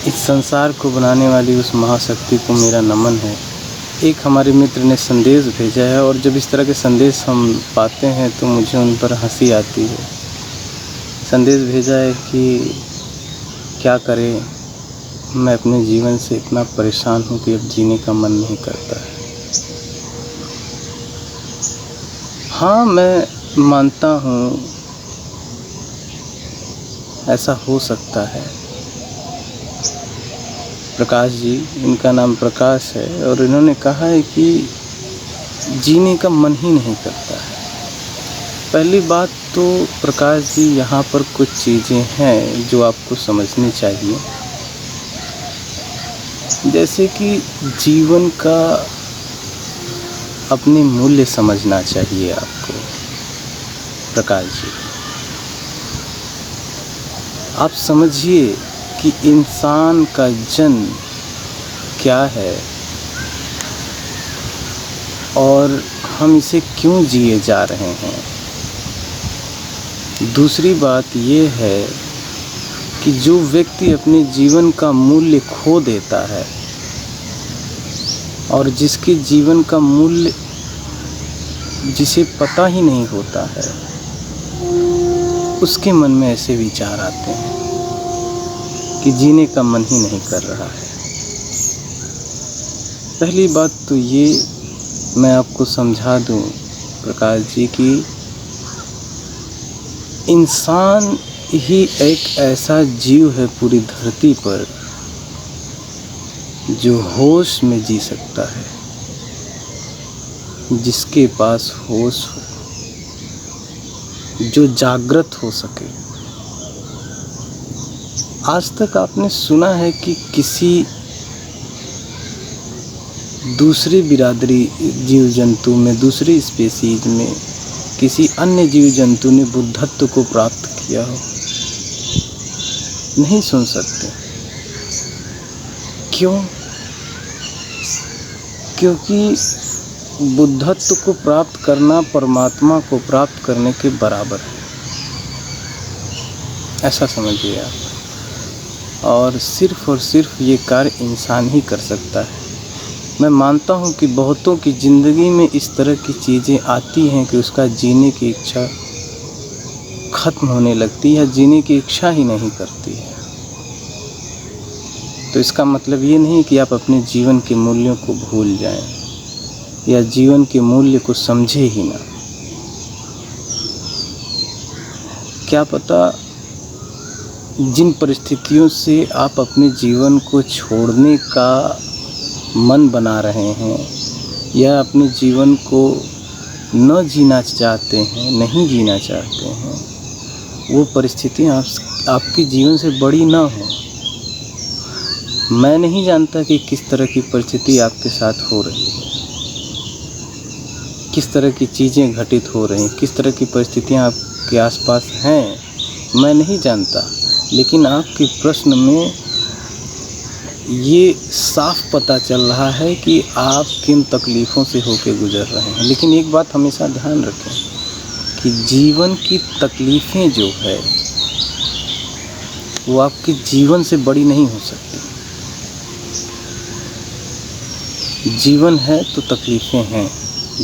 इस संसार को बनाने वाली उस महाशक्ति को मेरा नमन है। एक हमारे मित्र ने संदेश भेजा है और जब इस तरह के संदेश हम पाते हैं तो मुझे उन पर हंसी आती है। संदेश भेजा है कि क्या करें, मैं अपने जीवन से इतना परेशान हूँ कि अब जीने का मन नहीं करता है। हाँ, मैं मानता हूँ ऐसा हो सकता है। प्रकाश जी, इनका नाम प्रकाश है और इन्होंने कहा है कि जीने का मन ही नहीं करता है। पहली बात तो प्रकाश जी, यहाँ पर कुछ चीज़ें हैं जो आपको समझनी चाहिए। जैसे कि जीवन का अपने मूल्य समझना चाहिए आपको। प्रकाश जी, आप समझिए कि इंसान का जन्म क्या है और हम इसे क्यों जिए जा रहे हैं। दूसरी बात ये है कि जो व्यक्ति अपने जीवन का मूल्य खो देता है और जिसके जीवन का मूल्य जिसे पता ही नहीं होता है, उसके मन में ऐसे विचार आते हैं कि जीने का मन ही नहीं कर रहा है। पहली बात तो ये मैं आपको समझा दूं प्रकाश जी कि इंसान ही एक ऐसा जीव है पूरी धरती पर जो होश में जी सकता है, जिसके पास होश हो, जो जागृत हो सके। आज तक आपने सुना है कि किसी दूसरी बिरादरी जीव जंतु में, दूसरी स्पीसीज में किसी अन्य जीव जंतु ने बुद्धत्व को प्राप्त किया हो? नहीं सुन सकते। क्यों? क्योंकि बुद्धत्व को प्राप्त करना परमात्मा को प्राप्त करने के बराबर है, ऐसा समझिए आप। और सिर्फ ये कार्य इंसान ही कर सकता है। मैं मानता हूँ कि बहुतों की ज़िंदगी में इस तरह की चीज़ें आती हैं कि उसका जीने की इच्छा ख़त्म होने लगती है, जीने की इच्छा ही नहीं करती है। तो इसका मतलब ये नहीं कि आप अपने जीवन के मूल्यों को भूल जाएं या जीवन के मूल्य को समझे ही ना। क्या पता जिन परिस्थितियों से आप अपने जीवन को छोड़ने का मन बना रहे हैं या अपने जीवन को न जीना चाहते हैं, नहीं जीना चाहते हैं, वो परिस्थितियाँ आपके जीवन से बड़ी ना हो। मैं नहीं जानता कि किस तरह की परिस्थिति आपके साथ हो रही है, किस तरह की चीज़ें घटित हो रही हैं, किस तरह की परिस्थितियाँ आपके आसपास हैं, मैं नहीं जानता। लेकिन आपके प्रश्न में ये साफ पता चल रहा है कि आप किन तकलीफ़ों से होकर गुजर रहे हैं। लेकिन एक बात हमेशा ध्यान रखें कि जीवन की तकलीफ़ें जो है वो आपके जीवन से बड़ी नहीं हो सकती। जीवन है तो तकलीफ़ें हैं,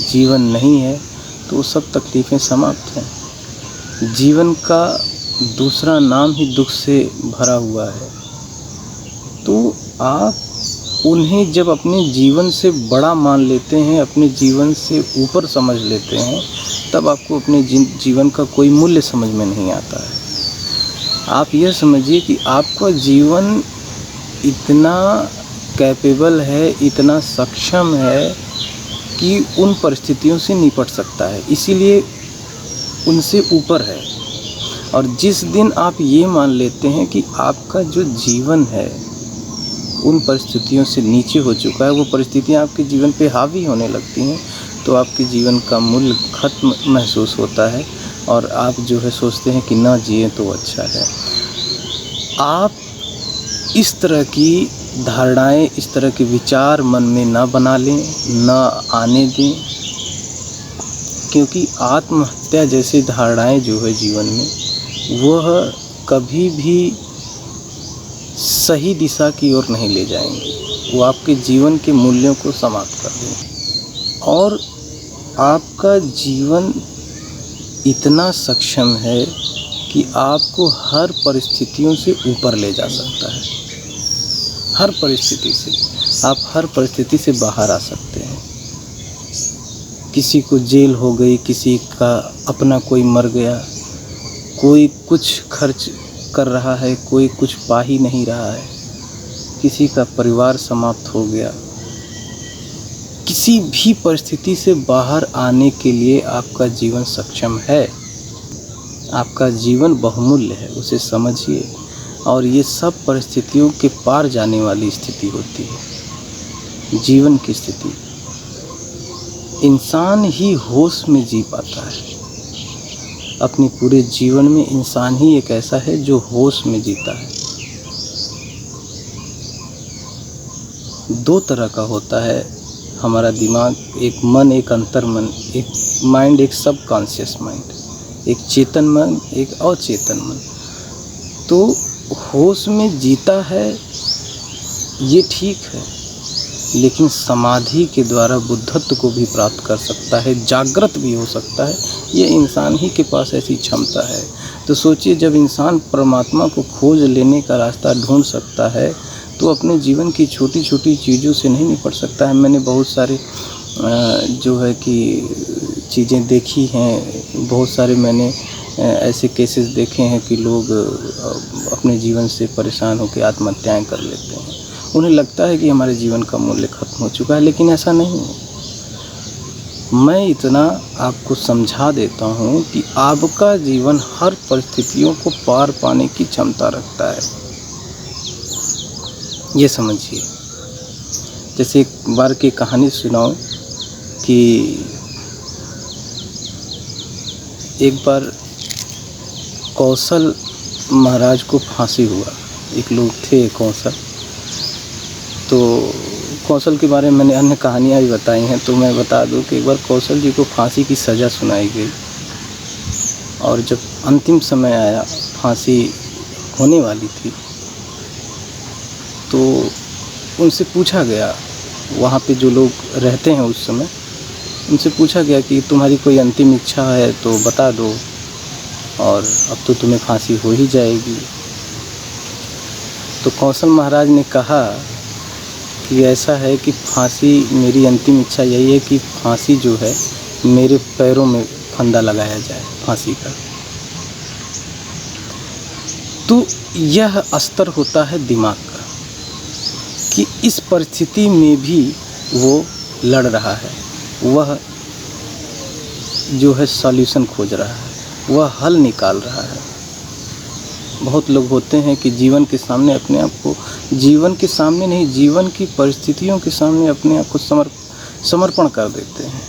जीवन नहीं है तो वो सब तकलीफ़ें समाप्त हैं। जीवन का दूसरा नाम ही दुख से भरा हुआ है। तो आप उन्हें जब अपने जीवन से बड़ा मान लेते हैं, अपने जीवन से ऊपर समझ लेते हैं, तब आपको अपने जीवन का कोई मूल्य समझ में नहीं आता है। आप यह समझिए कि आपका जीवन इतना कैपेबल है, इतना सक्षम है कि उन परिस्थितियों से निपट सकता है, इसीलिए उनसे ऊपर है। और जिस दिन आप ये मान लेते हैं कि आपका जो जीवन है उन परिस्थितियों से नीचे हो चुका है, वो परिस्थितियाँ आपके जीवन पे हावी होने लगती हैं, तो आपके जीवन का मूल्य ख़त्म महसूस होता है और आप जो है सोचते हैं कि ना जिए तो अच्छा है। आप इस तरह की धारणाएं, इस तरह के विचार मन में ना बना लें, ना आने दें, क्योंकि आत्महत्या जैसी धारणाएं जो है जीवन में, वह कभी भी सही दिशा की ओर नहीं ले जाएंगे, वो आपके जीवन के मूल्यों को समाप्त कर देंगे। और आपका जीवन इतना सक्षम है कि आपको हर परिस्थितियों से ऊपर ले जा सकता है। हर परिस्थिति से आप हर परिस्थिति से बाहर आ सकते हैं। किसी को जेल हो गई, किसी का अपना कोई मर गया, कोई कुछ खर्च कर रहा है, कोई कुछ पा ही नहीं रहा है, किसी का परिवार समाप्त हो गया। किसी भी परिस्थिति से बाहर आने के लिए आपका जीवन सक्षम है। आपका जीवन बहुमूल्य है, उसे समझिए। और ये सब परिस्थितियों के पार जाने वाली स्थिति होती है। जीवन की स्थिति इंसान ही होश में जी पाता है। अपने पूरे जीवन में इंसान ही एक ऐसा है जो होश में जीता है। दो तरह का होता है हमारा दिमाग, एक मन, एक अंतर्मन, एक माइंड, एक सबकॉन्शियस माइंड, एक चेतन मन, एक अचेतन मन। तो होश में जीता है ये ठीक है, लेकिन समाधि के द्वारा बुद्धत्व को भी प्राप्त कर सकता है, जागृत भी हो सकता है। ये इंसान ही के पास ऐसी क्षमता है। तो सोचिए, जब इंसान परमात्मा को खोज लेने का रास्ता ढूंढ सकता है तो अपने जीवन की छोटी छोटी चीज़ों से नहीं निपट सकता है। मैंने बहुत सारे जो है कि चीज़ें देखी हैं, बहुत सारे मैंने ऐसे केसेस देखे हैं कि लोग अपने जीवन से परेशान होकर आत्महत्याएं कर लेते हैं। उन्हें लगता है कि हमारे जीवन का मूल्य खत्म हो चुका है, लेकिन ऐसा नहीं है। मैं इतना आपको समझा देता हूँ कि आपका जीवन हर परिस्थितियों को पार पाने की क्षमता रखता है, ये समझिए। जैसे एक बार की कहानी सुनाओ कि एक बार कौशल महाराज को फांसी हुआ। एक लोग थे कौशल, तो कौशल के बारे में मैंने अन्य कहानियाँ भी बताई हैं। तो मैं बता दूं कि एक बार कौशल जी को फांसी की सज़ा सुनाई गई, और जब अंतिम समय आया, फांसी होने वाली थी, तो उनसे पूछा गया, वहाँ पे जो लोग रहते हैं उस समय, उनसे पूछा गया कि तुम्हारी कोई अंतिम इच्छा है तो बता दो, और अब तो तुम्हें फांसी हो ही जाएगी। तो कौशल महाराज ने कहा कि ऐसा है कि फांसी, मेरी अंतिम इच्छा यही है कि फांसी जो है मेरे पैरों में फंदा लगाया जाए फांसी का। तो यह अस्तर होता है दिमाग का कि इस परिस्थिति में भी वो लड़ रहा है, वह जो है सॉल्यूशन खोज रहा है, वह हल निकाल रहा है। बहुत लोग होते हैं कि जीवन के सामने अपने आप को, जीवन के सामने नहीं, जीवन की परिस्थितियों के सामने अपने आप को समर्पण कर देते हैं।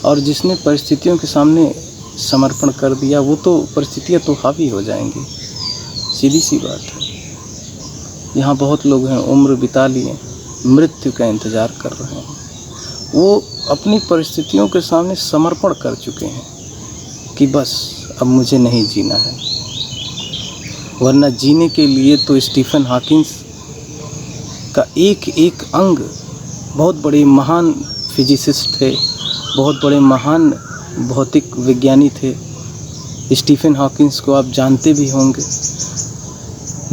और जिसने परिस्थितियों के सामने समर्पण कर दिया, वो तो परिस्थितियाँ तो हावी हो जाएंगी, सीधी सी बात है। यहाँ बहुत लोग हैं, उम्र बिता लिए, मृत्यु का इंतज़ार कर रहे हैं। वो अपनी परिस्थितियों के सामने समर्पण कर चुके हैं कि बस अब मुझे नहीं जीना है। वरना जीने के लिए तो स्टीफन हॉकिंस का एक एक अंग, बहुत बड़े महान फिजिसिस्ट थे, बहुत बड़े महान भौतिक विज्ञानी थे। स्टीफन हॉकिंस को आप जानते भी होंगे,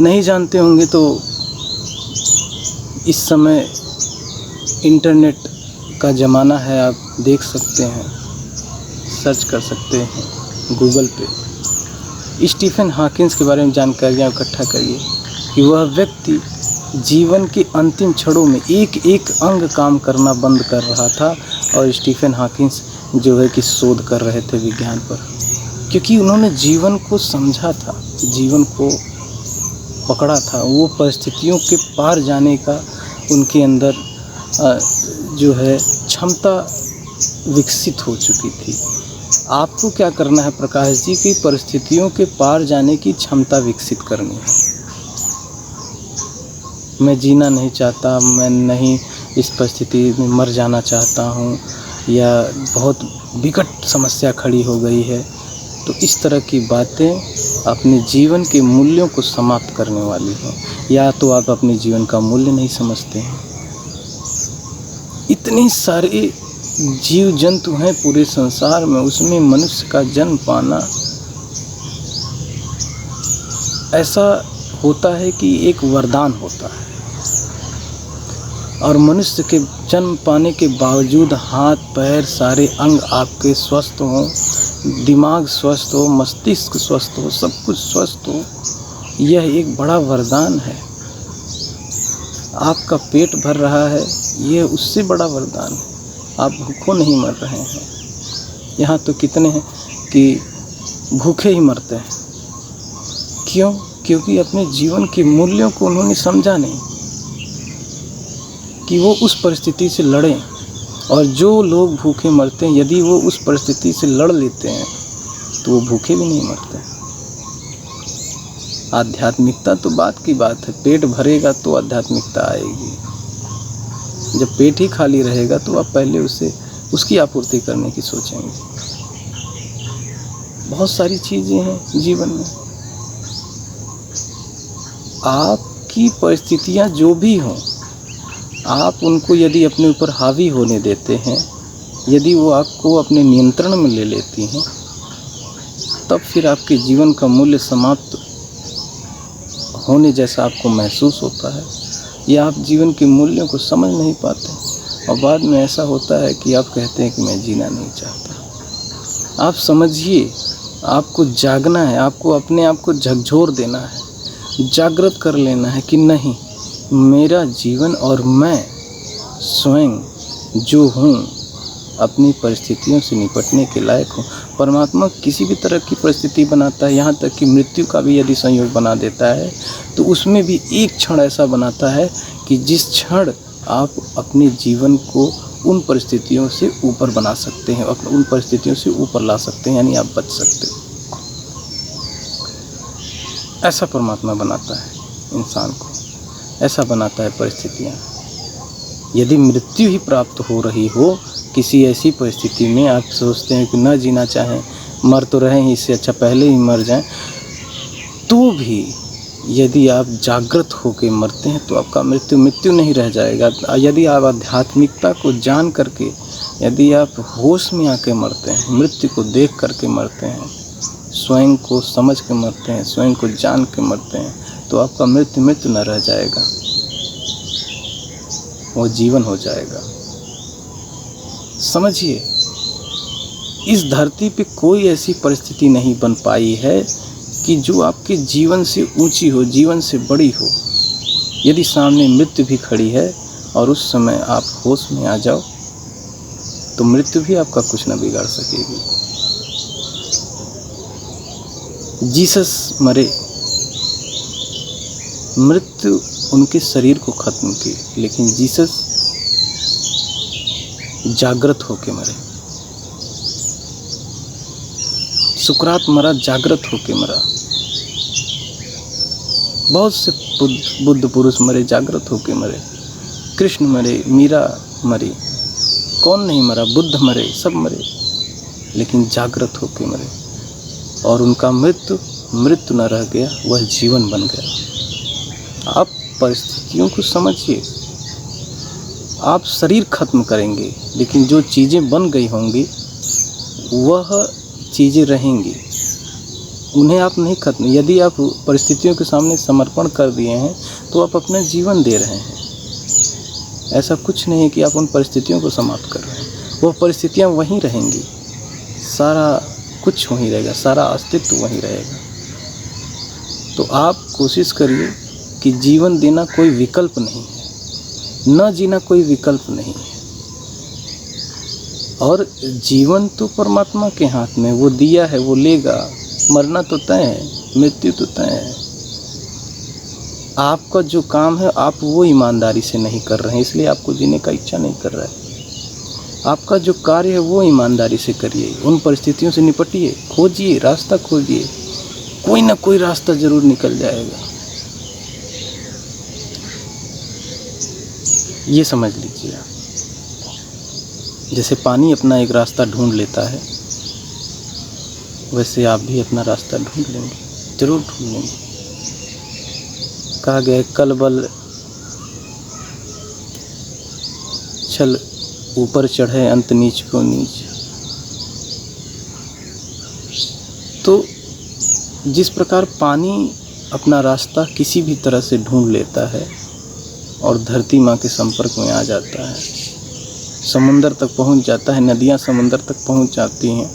नहीं जानते होंगे तो इस समय इंटरनेट का ज़माना है, आप देख सकते हैं, सर्च कर सकते हैं गूगल पे। स्टीफन हॉकिंस के बारे में जानकारियाँ इकट्ठा करिए कि वह व्यक्ति जीवन के अंतिम क्षणों में एक एक अंग काम करना बंद कर रहा था, और स्टीफन हॉकिंस जो है कि शोध कर रहे थे विज्ञान पर, क्योंकि उन्होंने जीवन को समझा था, जीवन को पकड़ा था। वो परिस्थितियों के पार जाने का उनके अंदर जो है क्षमता विकसित हो चुकी थी। आपको क्या करना है प्रकाश जी, की परिस्थितियों के पार जाने की क्षमता विकसित करनी है। मैं जीना नहीं चाहता, मैं नहीं इस परिस्थिति में मर जाना चाहता हूँ, या बहुत विकट समस्या खड़ी हो गई है, तो इस तरह की बातें अपने जीवन के मूल्यों को समाप्त करने वाली हैं। या तो आप अपने जीवन का मूल्य नहीं समझते हैं। इतने सारे जीव जंतु हैं पूरे संसार में, उसमें मनुष्य का जन्म पाना ऐसा होता है कि एक वरदान होता है। और मनुष्य के जन्म पाने के बावजूद हाथ पैर सारे अंग आपके स्वस्थ हों, दिमाग स्वस्थ हो, मस्तिष्क स्वस्थ हो, सब कुछ स्वस्थ हो, यह एक बड़ा वरदान है। आपका पेट भर रहा है, यह उससे बड़ा वरदान है। आप भूखों नहीं मर रहे हैं। यहाँ तो कितने हैं कि भूखे ही मरते हैं। क्यों? क्योंकि अपने जीवन के मूल्यों को उन्होंने समझा नहीं कि वो उस परिस्थिति से लड़ें। और जो लोग भूखे मरते हैं, यदि वो उस परिस्थिति से लड़ लेते हैं तो वो भूखे भी नहीं मरते। आध्यात्मिकता तो बात की बात है, पेट भरेगा तो आध्यात्मिकता आएगी। जब पेट ही खाली रहेगा तो आप पहले उसकी आपूर्ति करने की सोचेंगे। बहुत सारी चीज़ें हैं जीवन में। आपकी परिस्थितियां जो भी हों, आप उनको यदि अपने ऊपर हावी होने देते हैं, यदि वो आपको अपने नियंत्रण में ले लेती हैं, तब फिर आपके जीवन का मूल्य समाप्त होने जैसा आपको महसूस होता है। या आप जीवन के मूल्यों को समझ नहीं पाते और बाद में ऐसा होता है कि आप कहते हैं कि मैं जीना नहीं चाहता। आप समझिए, आपको जागना है, आपको अपने आप को झकझोर देना है, जागृत कर लेना है कि नहीं, मेरा जीवन और मैं स्वयं जो हूँ अपनी परिस्थितियों से निपटने के लायक हूँ। परमात्मा किसी भी तरह की परिस्थिति बनाता है, यहाँ तक कि मृत्यु का भी यदि संयोग बना देता है तो उसमें भी एक क्षण ऐसा बनाता है कि जिस क्षण आप अपने जीवन को उन परिस्थितियों से ऊपर बना सकते हैं, उन परिस्थितियों से ऊपर ला सकते हैं, यानी आप बच सकते हैं। ऐसा परमात्मा बनाता है इंसान को, ऐसा बनाता है परिस्थितियाँ। यदि मृत्यु ही प्राप्त हो रही हो किसी ऐसी परिस्थिति में, आप सोचते हैं कि न जीना चाहें, मर तो रहे हैं, इससे अच्छा पहले ही मर जाएं, तो भी यदि आप जागृत होकर मरते हैं तो आपका मृत्यु नहीं रह जाएगा। यदि आप आध्यात्मिकता को जान करके, यदि आप होश में आके मरते हैं, मृत्यु को देख करके मरते हैं, स्वयं को समझ के मरते हैं, स्वयं को जान के मरते हैं, तो आपका मृत्यु न रह जाएगा, वो जीवन हो जाएगा। समझिए, इस धरती पे कोई ऐसी परिस्थिति नहीं बन पाई है कि जो आपके जीवन से ऊंची हो, जीवन से बड़ी हो। यदि सामने मृत्यु भी खड़ी है और उस समय आप होश में आ जाओ तो मृत्यु भी आपका कुछ न बिगाड़ सकेगी। जीसस मरे, मृत्यु उनके शरीर को खत्म की, लेकिन जीसस जागृत होके मरे। सुकरात मरा, जागृत होके मरा। बहुत से बुद्ध पुरुष मरे, जागृत होके मरे। कृष्ण मरे, मीरा मरी, कौन नहीं मरा, बुद्ध मरे, सब मरे, लेकिन जागृत होके मरे। और उनका मृत्यु न रह गया, वह जीवन बन गया। आप परिस्थितियों को समझिए। आप शरीर खत्म करेंगे, लेकिन जो चीज़ें बन गई होंगी वह चीज़ें रहेंगी, उन्हें आप नहीं खत्म। यदि आप परिस्थितियों के सामने समर्पण कर दिए हैं तो आप अपना जीवन दे रहे हैं। ऐसा कुछ नहीं है कि आप उन परिस्थितियों को समाप्त कर रहे हैं। वह परिस्थितियां वहीं रहेंगी, सारा कुछ वहीं रहेगा, सारा अस्तित्व वहीं रहेगा। तो आप कोशिश करिए कि जीवन देना कोई विकल्प नहीं है, न जीना कोई विकल्प नहीं है। और जीवन तो परमात्मा के हाथ में, वो दिया है, वो लेगा। मरना तो तय है, मृत्यु तो तय है। आपका जो काम है आप वो ईमानदारी से नहीं कर रहे हैं, इसलिए आपको जीने का इच्छा नहीं कर रहा है। आपका जो कार्य है वो ईमानदारी से करिए, उन परिस्थितियों से निपटिए, खोजिए, रास्ता खोजिए, कोई ना कोई रास्ता ज़रूर निकल जाएगा। ये समझ लीजिए आप। जैसे पानी अपना एक रास्ता ढूंढ लेता है, वैसे आप भी अपना रास्ता ढूंढ लेंगे। ज़रूर ढूंढेंगे। कहा गया है, कल बल छल ऊपर चढ़े, अंत नीच को नीच। तो जिस प्रकार पानी अपना रास्ता किसी भी तरह से ढूंढ लेता है और धरती माँ के संपर्क में आ जाता है, समुंदर तक पहुंच जाता है, नदियाँ समुंदर तक पहुंच जाती हैं,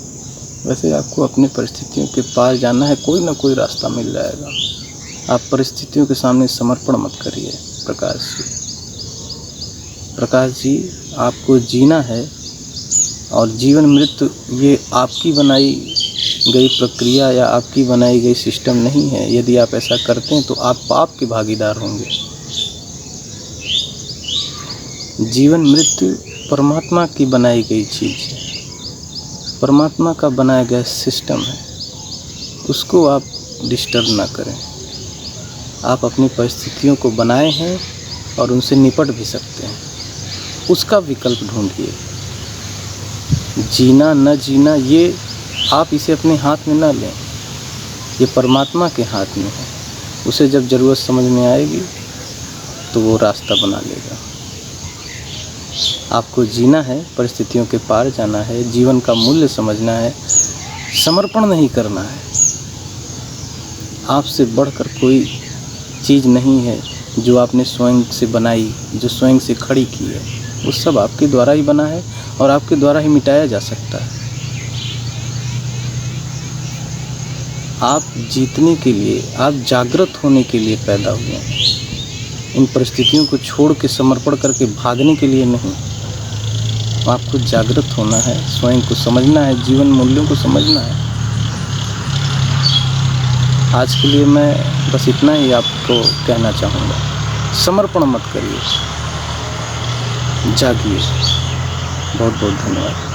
वैसे आपको अपनी परिस्थितियों के पार जाना है, कोई ना कोई रास्ता मिल जाएगा। आप परिस्थितियों के सामने समर्पण मत करिए। प्रकाश जी, आपको जीना है और जीवन मृत्यु ये आपकी बनाई गई प्रक्रिया या आपकी बनाई गई सिस्टम नहीं है। यदि आप ऐसा करते हैं तो आप पाप के भागीदार होंगे। जीवन मृत्यु परमात्मा की बनाई गई चीज़ है, परमात्मा का बनाया गया सिस्टम है, उसको आप डिस्टर्ब ना करें। आप अपनी परिस्थितियों को बनाए हैं और उनसे निपट भी सकते हैं, उसका विकल्प ढूंढिए। जीना न जीना ये आप इसे अपने हाथ में ना लें, ये परमात्मा के हाथ में है। उसे जब ज़रूरत समझ में आएगी तो वो रास्ता बना लेगा। आपको जीना है, परिस्थितियों के पार जाना है, जीवन का मूल्य समझना है, समर्पण नहीं करना है। आपसे बढ़कर कोई चीज़ नहीं है जो आपने स्वयं से बनाई, जो स्वयं से खड़ी की है। वो सब आपके द्वारा ही बना है और आपके द्वारा ही मिटाया जा सकता है। आप जीतने के लिए, आप जागृत होने के लिए पैदा हुए हैं। इन परिस्थितियों को छोड़ के समर्पण करके भागने के लिए नहीं। आपको जागृत होना है, स्वयं को समझना है, जीवन मूल्यों को समझना है। आज के लिए मैं बस इतना ही आपको कहना चाहूँगा। समर्पण मत करिए, जागिए। बहुत बहुत धन्यवाद।